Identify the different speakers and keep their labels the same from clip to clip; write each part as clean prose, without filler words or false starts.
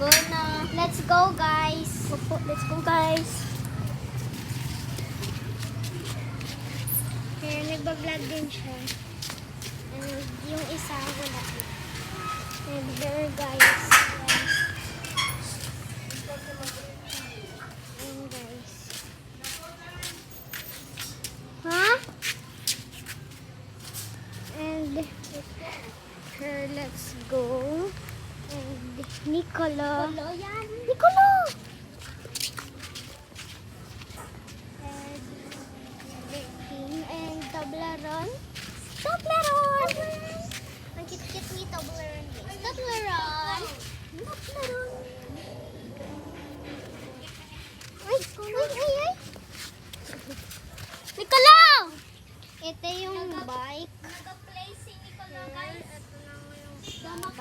Speaker 1: Go na. Let's go, guys.
Speaker 2: Let's go, guys.
Speaker 1: Kaya nagbablog din siya. And yung isa wala. And there, guys. And guys. Huh? And here, let's go. And Nicolo. Nicolo! And King and Toblerone. Toblerone! Ang cute-cute ni Toblerone. Toblerone! Toblerone! Ay! Nicolo! Ito yung bike.
Speaker 2: Nag-play si Nicolo, guys.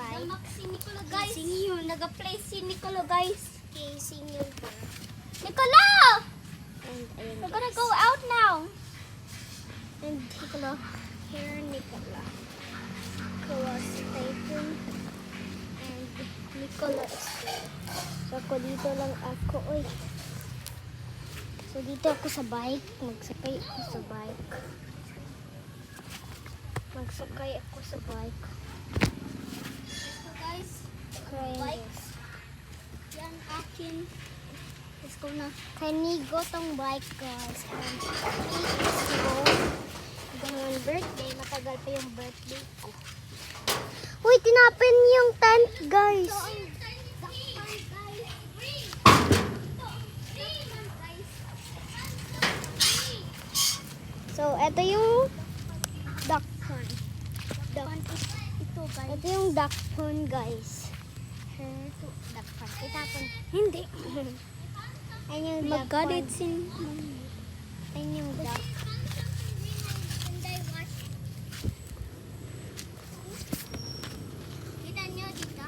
Speaker 1: Damak
Speaker 2: si Nicolo, guys.
Speaker 1: Casing yun.
Speaker 2: Nag-play si Nicolo, guys.
Speaker 1: Casing yun.
Speaker 2: Nicolo!
Speaker 1: And ayun,
Speaker 2: We're gonna
Speaker 1: guys.
Speaker 2: go out now.
Speaker 1: And Nicolo. Here, Nicolo. Nicolo's Typhoon. And Nicolo's. So, ako dito lang ako. Uy. So, dito ako sa bike. Magsakay ako sa bike. Magsakay ako sa bike.
Speaker 2: So, guys,
Speaker 1: Kaya,
Speaker 2: bike. Yan, akin.
Speaker 1: let's go na. Kay Nigo tong bike, guys. And let's go. Ganun birthday. Matagal pa yung birthday ko. Uy, tinapin yung tent, guys. So, ito yung duck pond.
Speaker 2: Ito, guys.
Speaker 1: Ito yung duck pond, guys. Ito, duck pond. Itapon. Hindi. Ayun yung duck pond. Ayun yung duck.
Speaker 2: Kita nyo dito?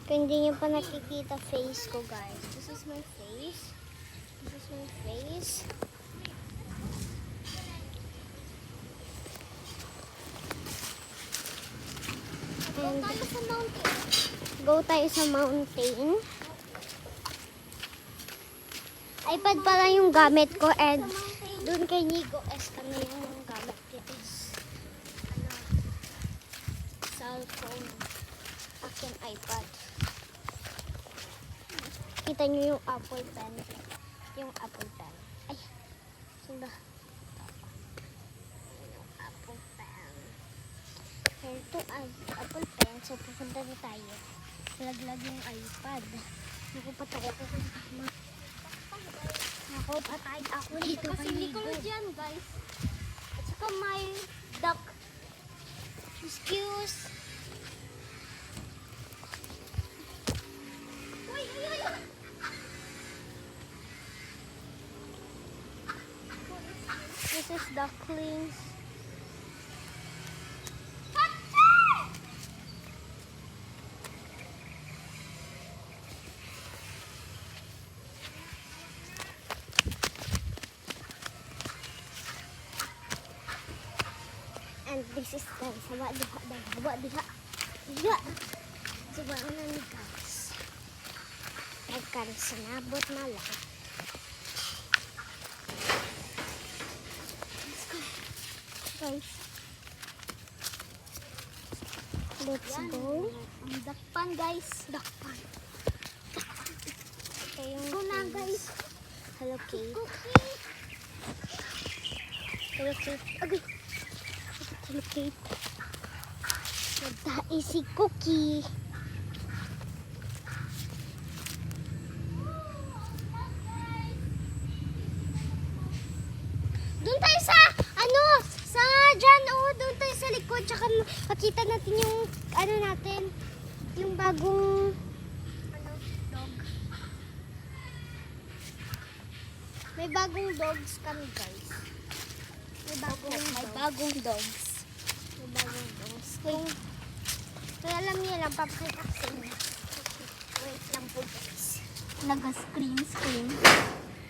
Speaker 1: Kung hindi nyo pa nakikita face ko, guys. This is my face. This is my face. And
Speaker 2: Tayo sa mountain.
Speaker 1: go tayo sa mountain. iPad pala yung gamit ko and dun kay Nigo S kami yung gamit ko is cellphone. Akin iPad. Kita nyo yung Apple Pen. Yung Apple Pen. Ay, saan ba? Yung Apple Pen. Kaya ito ay Apple Pen. So, pupunta na tayo. Laglag yung iPad. Naku, patay ako. Naku, patay ako dito
Speaker 2: Kasi
Speaker 1: kay
Speaker 2: Nicolo
Speaker 1: Nigo.
Speaker 2: dyan, guys. At saka may duck.
Speaker 1: Excuse.
Speaker 2: Uy, uy, uy, uy.
Speaker 1: This is ducklings. And this is guys, hawa diha, hawa diha. Diha. Diba na ni guys. Nagkan sinabot na lang. Let's go. Guys. Let's go.
Speaker 2: Ang dakpan, guys.
Speaker 1: Dakpan. Ito yung
Speaker 2: Go na, guys.
Speaker 1: Hello Kate.
Speaker 2: Cookie.
Speaker 1: Hello Kate. Okay. Hello Kate. Nagdai si Cookie. Doon tayo sa, sa dyan, doon tayo sa likod. Tsaka makita natin yung, natin, yung bagong, dog. May bagong dogs kami, guys. May bagong dogs. May bagong dogs. Kaya alam niyo lang, papakita ko sa inyo. Wait lang po, guys.
Speaker 2: Naga-scream.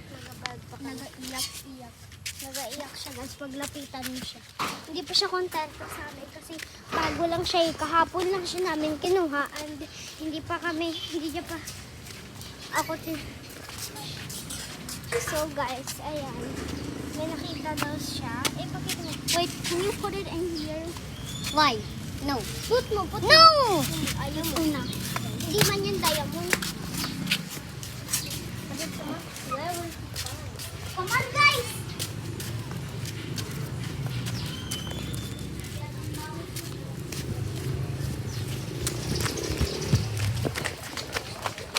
Speaker 1: Nagabag pa kami.
Speaker 2: Naga-iyak-iyak.
Speaker 1: Nagaiyak siya guys, paglapitan mo siya. Hindi pa siya kontento sa amin kasi bago lang siya eh. Kahapon lang siya namin kinuha and hindi niya pa ako So guys, ayan. May nakita daw siya. Eh, bakit mo?
Speaker 2: Wait, can you put it in here?
Speaker 1: Why? No.
Speaker 2: Put mo.
Speaker 1: No!
Speaker 2: Ayaw mo na.
Speaker 1: Hindi man yung diamond.
Speaker 2: Come on, guys!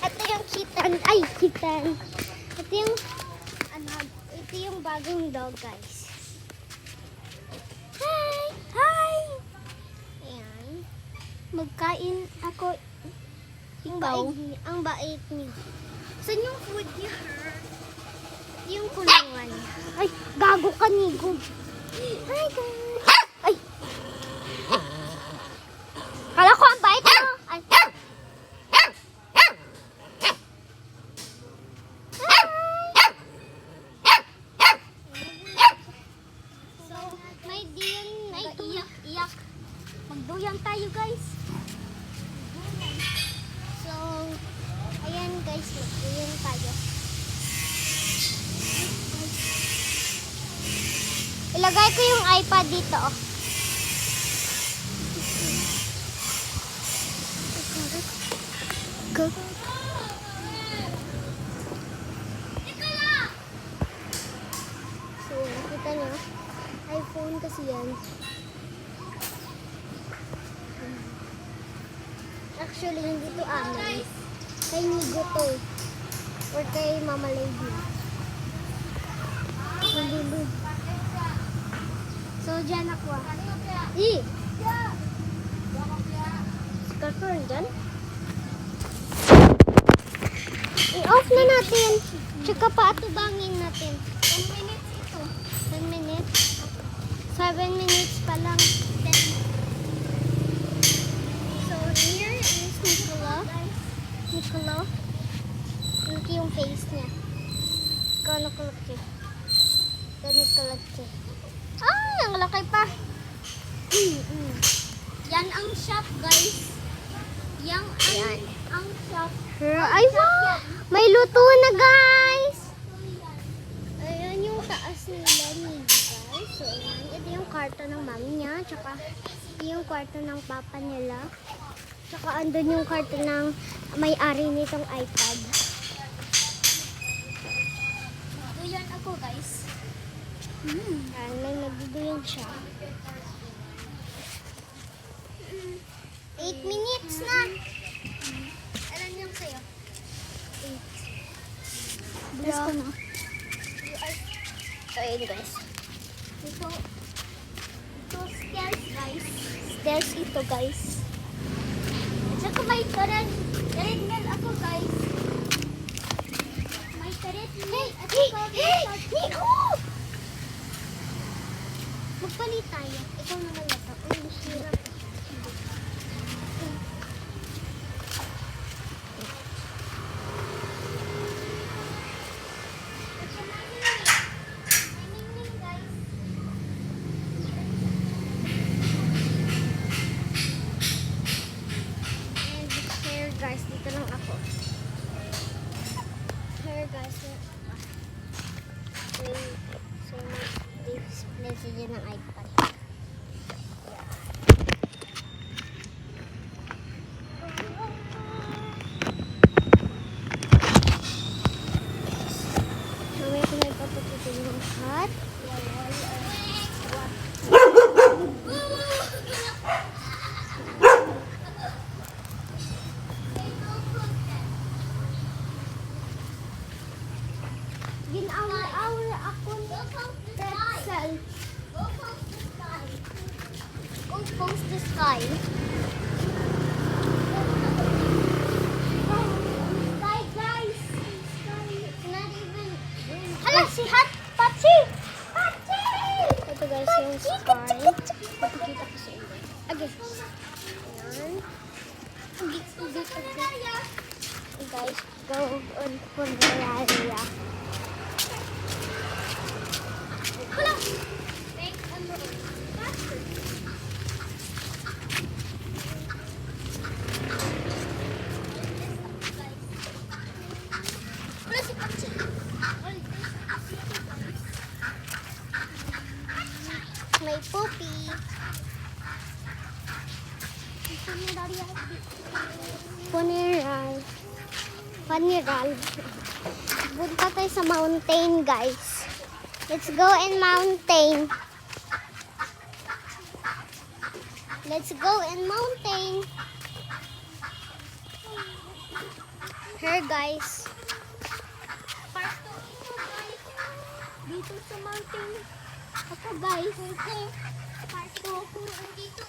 Speaker 1: Ito yung kitten. Ay, kitten. Ito yung, ito yung bagong dog, guys. Hi! Hi! Ayan.
Speaker 2: Magkain ako.
Speaker 1: Ang bait niya. Saan yung food niya? Yung kulungan. Ay, gago ka, Nigo. Hi, guys. Ay! Kala ko ang bait mo. Ay. So, may diyan
Speaker 2: Iyak. Magduyan tayo, guys.
Speaker 1: So, ayan guys, magduyan tayo. Ilagay ko yung iPad dito. Oh. Go. So, nakita nyo, iPhone kasi yan. Actually, hindi to amin. Kay Nigo to. Or kay Mama Lady. Hindi. So, dyan ako. Si Carter, dyan? I-off na natin. Tsaka paatubangin natin.
Speaker 2: 10 minutes ito.
Speaker 1: 10 minutes. 7 minutes pa lang. So, here is Nicola. Ito yung face niya. Ikaw nakulaki. Ito nakulaki. Ah, ang laki pa.
Speaker 2: Yan ang shop, guys. Yan ang shop.
Speaker 1: Ay, wow! May luto na, guys! Ayan yung taas nila ni guys. So, ayan. Ito yung kwarto ng mami niya. Tsaka, ito yung kwarto ng papa nila. Tsaka, andun yung kwarto ng may-ari nitong iPad.
Speaker 2: Magduyan ako, guys.
Speaker 1: Ayan, may nagduduyan siya. 8 minutes na! Alam yung sa'yo? 8.
Speaker 2: Bless ko na.
Speaker 1: So, ayun guys.
Speaker 2: Ito stairs, guys.
Speaker 1: Stairs ito, guys.
Speaker 2: At saka may treadmill ako, guys. May treadmill. At saka
Speaker 1: Nico! Magpalit tayo. Ikaw naman ito. Ang hirap. And here guys, dito lang ako. Here guys, so mag-display siya ng iPad. Mamaya ko na ipapatutin yung hat. Gin-hour ako ni pretzel. Go post the sky. Sky, guys. Sky. Not even. Hala, si Hat. Pachi! Pachi! Ito guys yung sky. Papakita ko sa inyo. Again. Ayan. Guys, go on Funeraria. May puppy. Funeral. Funeral. Punta tayo sa mountain, guys. Let's go in mountain. Let's go in mountain. Here, guys.
Speaker 2: Part 2 ito, guys. Dito sa mountain.
Speaker 1: Ako, guys.
Speaker 2: Part 2. Dito.